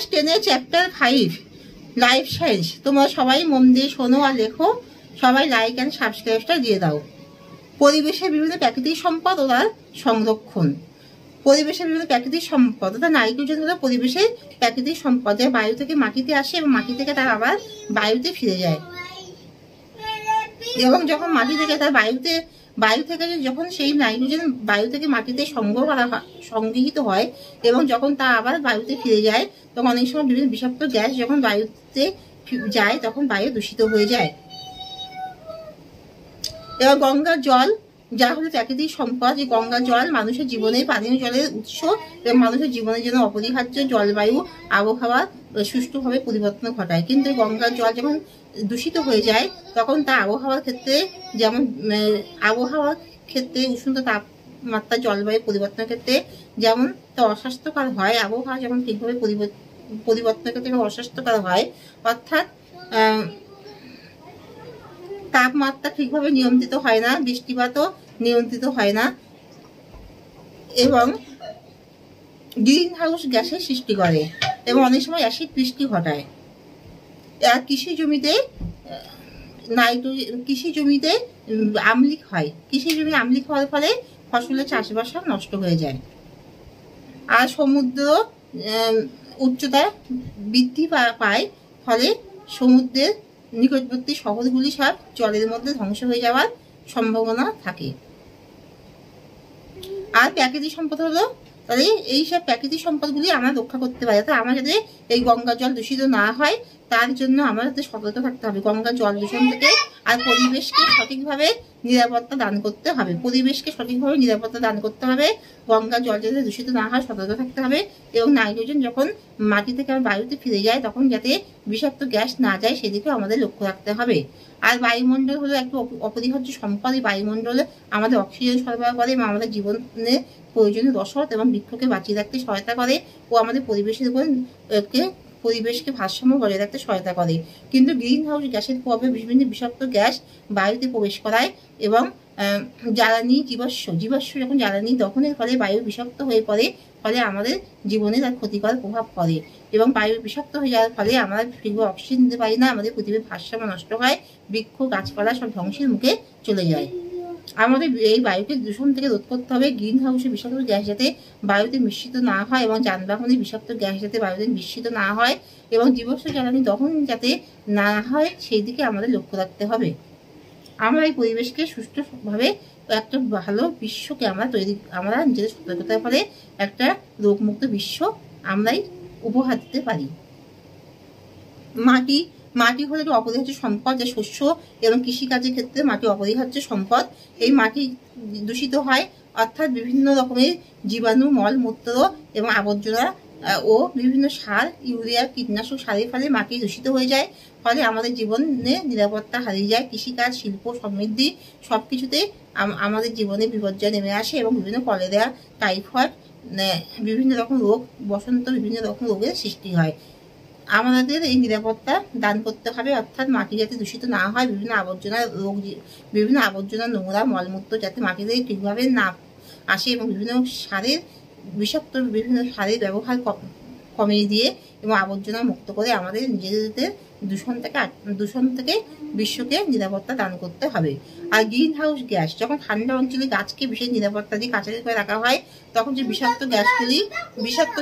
Class 10-এ chapter 5 life science. তোমরা সবাই মন দিয়ে শোনো আর লেখো, সবাই লাইক অ্যান্ড সাবস্ক্রাইবটা দিয়ে দাও। পরিবেশের বিভিন্ন প্রাকৃতিক সম্পদ ও তার সংরক্ষণ। পরিবেশের বিভিন্ন প্রাকৃতিক সম্পদ অর্থাৎ নাইট্রোজেন হলো পরিবেশের প্রাকৃতিক সম্পদ, যা বায়ু থেকে মাটিতে আসে এবং মাটি থেকে তার আবার বায়ুতে ফিরে যায়। এবং যখন মাটি থেকে তার বায়ু থেকে যখন সেই নাইট্রোজেন বায়ু থেকে মাটিতে সংগৃহীত হয় এবং যখন তা আবার বায়ুতে ফিরে যায়, তখন অনেক সময় বিভিন্ন বিষাক্ত গ্যাস যখন বায়ুতে যায় তখন বায়ু দূষিত হয়ে যায়। এবার গঙ্গার জল, যা হলো প্রাকৃতিক সম্পদ। এই গঙ্গার জল মানুষের জীবনে পানীয় জলের উৎস এবং মানুষের জীবনের জন্য অপরিহার্য। জলবায়ু আবহাওয়া সুষ্ঠুভাবে পরিবর্তন ঘটায়। কিন্তু গঙ্গার জল যখন দূষিত হয়ে যায় তখন তা আবহাওয়ার ক্ষেত্রে, যেমন আবহাওয়ার ক্ষেত্রে উষ্ণতা, তাপমাত্রা, জলবায়ু পরিবর্তনের ক্ষেত্রে যেমন তা অস্বাস্থ্যকর হয়। আবহাওয়া যখন ঠিকভাবে পরিবর্তনের ক্ষেত্রে অস্বাস্থ্যকর হয়, অর্থাৎ তাপমাত্রা ঠিকভাবে নিয়ন্ত্রিত হয় না, বৃষ্টিপাতও নিয়ন্ত্রিত হয় না এবং গ্রিন হাউস গ্যাসের সৃষ্টি করে এবং অনেক সময় অ্যাসিড বৃষ্টি ঘটায়। আর কৃষি জমিতে আম্লিক হয়। কৃষি জমি আম্লিক হওয়ার ফলে ফসলের চাষবাস নষ্ট হয়ে যায়। আর সমুদ্র উচ্চতা বৃদ্ধি পায়, ফলে সমুদ্রের নিকটবর্তী শহরগুলি সব জলের মধ্যে ধ্বংস হয়ে যাওয়ার সম্ভাবনা থাকে। আর প্রাকৃতিক সম্পদ হলো, তাহলে এই সব প্রাকৃতিক সম্পদগুলি আমরা রক্ষা করতে পারি। অর্থাৎ আমরা যাতে এই গঙ্গার জল দূষিত না হয় তার জন্য আমরা যাতে সতর্ক থাকতে হবে গঙ্গার জল দূষণ থেকে। আর পরিবেশকে সঠিকভাবে নিরাপত্তা দান করতে হবে। গঙ্গার জল যাতে দূষিত না হয় সতর্ক থাকতে হবে। এবং নাইট্রোজেন যখন মাটি থেকে বায়ুতে ফিরে যায় তখন যাতে বিষাক্ত গ্যাস না যায় সেদিকেও আমাদের লক্ষ্য রাখতে হবে। আর বায়ুমণ্ডল হলো একটা অপরিহার্য সম্পদ। এই বায়ুমণ্ডলে আমাদের অক্সিজেন সরবরাহ করে এবং আমাদের জীবনে প্রয়োজনীয় রসদ এবং বৃক্ষকে বাঁচিয়ে রাখতে সহায়তা করে ও আমাদের পরিবেশকে ভারসাম্য বজায় রাখতে সহায়তা করে। কিন্তু গ্রিন হাউস গ্যাসের প্রভাবে বিভিন্ন বিষাক্ত গ্যাস বায়ুতে প্রবেশ করায় এবং জ্বালানি জীবাশ্ম যখন জ্বালানি দহনের ফলে বায়ু বিষাক্ত হয়ে পড়ে, ফলে আমাদের জীবনে তার ক্ষতিকর প্রভাব পড়ে এবং বায়ু বিষাক্ত হয়ে যাওয়ার ফলে আমরা ঠিকভাবে অক্সিজেন নিতে পারি না, আমাদের পৃথিবীর ভারসাম্য নষ্ট হয়, বৃক্ষ গাছপালা সব ধ্বংসের মুখে চলে যায়। আমাদের এই বায়ুকে দূষণ থেকে রোধ করতে হবে। গ্রিন হাউসে বিষাক্ত গ্যাস যাতে বায়ুতে মিশ্রিত না হয় এবং যানবাহনে বিষাক্ত গ্যাস যাতে বায়ুতে মিশ্রিত না হয় এবং জীবাশ্ম জ্বালানি দহন যাতে না হয় সেই দিকে আমাদের লক্ষ্য রাখতে হবে। আমরা এই পরিবেশকে সুষ্ঠুভাবে একটা ভালো বিশ্বকে আমরা নিজেদের সতর্কতার ফলে একটা রোগমুক্ত বিশ্ব আমরাই উপহার দিতে পারি। মাটি হলো একটা অপরিহার্য সম্পদ, যা শস্য এবং কৃষিকাজের ক্ষেত্রে মাটি অপরিহার্য সম্পদ। এই মাটি দূষিত হয় অর্থাৎ বিভিন্ন রকমের জীবাণু, মলমূত্র এবং আবর্জনা ও বিভিন্ন সার, ইউরিয়া, কীটনাশক সারের ফলে মাটি দূষিত হয়ে যায়। ফলে আমাদের জীবনে নিরাপত্তা হারিয়ে যায়। কৃষিকাজ, শিল্প, সমৃদ্ধি সবকিছুতে আমাদের জীবনে বিপর্যয় নেমে আসে এবং বিভিন্ন কলেরা, টাইফয়েড, বিভিন্ন রকম রোগ, বসন্ত, বিভিন্ন রকম রোগের সৃষ্টি হয়। আমাদের এই নিরাপত্তা দান করতে হবে, অর্থাৎ মাটি যাতে দূষিত না হয়, বিভিন্ন আবর্জনা, নোংরা, মলমূত্র যাতে মাটিতে ঠিকভাবে না আসে এবং বিভিন্ন সারের ব্যবহার কমিয়ে দিয়ে এবং আবর্জনা মুক্ত করে আমাদের নিজেদের দূষণ থেকে বিশ্বকে নিরাপত্তা দান করতে হবে। আর গ্রিন হাউস গ্যাস, যখন ঠান্ডা অঞ্চলে গাছকে বিশেষ নিরাপত্তা দিয়ে কাছাকাছি করে রাখা হয় তখন যে বিষাক্ত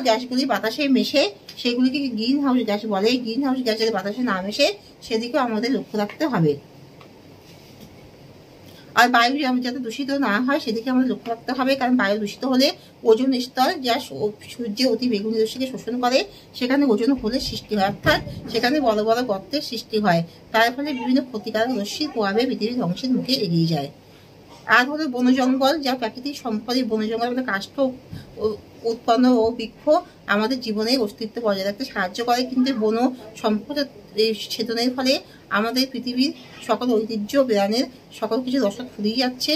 গ্যাসগুলি বাতাসে মেশে সেগুলিকে গ্রিন হাউস গ্যাস বলে। গ্রিন হাউস গ্যাস যাতে বাতাসে না মেশে সেদিকেও আমাদের লক্ষ্য রাখতে হবে। আর বায়ু যাতে দূষিত না হয় সেদিকে আমাদের লক্ষ্য রাখতে হবে, কারণ বায়ু দূষিত হলে ওজোন স্তর, যা সূর্যের অতি বেগুনি রশ্মিকে শোষণ করে, সেখানে ওজোন হোলের সৃষ্টি হয়, অর্থাৎ সেখানে বড় বড় গর্তের সৃষ্টি হয়। তার ফলে বিভিন্ন ক্ষতিকারক রশ্মির প্রভাবে পৃথিবী ধ্বংসের মুখে এগিয়ে যায়। আর হলো বনজঙ্গল, যা প্রাকৃতিক সম্পদ। এই বনজঙ্গল আমাদের কাষ্ঠ উৎপন্ন ও বৃক্ষ আমাদের জীবনে অস্তিত্ব বজায় রাখতে সাহায্য করে। কিন্তু বন সম্পদ ছেদনের ফলে আমাদের পৃথিবীর সকল ঐতিহ্য, প্রাণের সকল কিছু রসদ ফুরিয়ে যাচ্ছে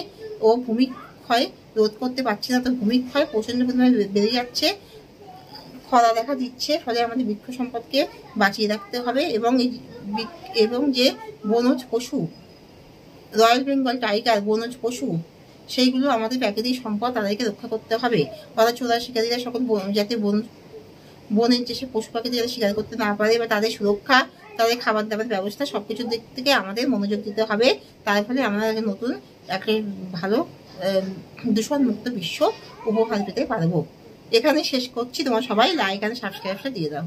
ও ভূমিক্ষয় রোধ করতে পারছে না। তো ভূমিক্ষয় প্রচন্ড পরিমাণে বেড়ে যাচ্ছে, খরা দেখা দিচ্ছে। ফলে আমাদের বৃক্ষ সম্পদকে বাঁচিয়ে রাখতে হবে এবং যে বনজ পশু, রয়্যাল বেঙ্গল টাইগার, বনজ পশু, সেইগুলো আমাদের প্রাকৃতিক সম্পদ, তাদেরকে রক্ষা করতে হবে। ওরা চোরা শিকারীরা সকল যাতে বনের যেসব পশু পাখিদের যাতে শিকার করতে না পারে, বা তাদের সুরক্ষা, তাদের খাবার দাবার ব্যবস্থা সবকিছুর দিক থেকে আমাদের মনোযোগ দিতে হবে। তার ফলে আমরা নতুন একটা ভালো দূষণমুক্ত বিশ্ব উপহার পেতে পারবো। এখানে শেষ করছি। তোমার সবাই লাইক আর সাবস্ক্রাইবটা দিয়ে দাও।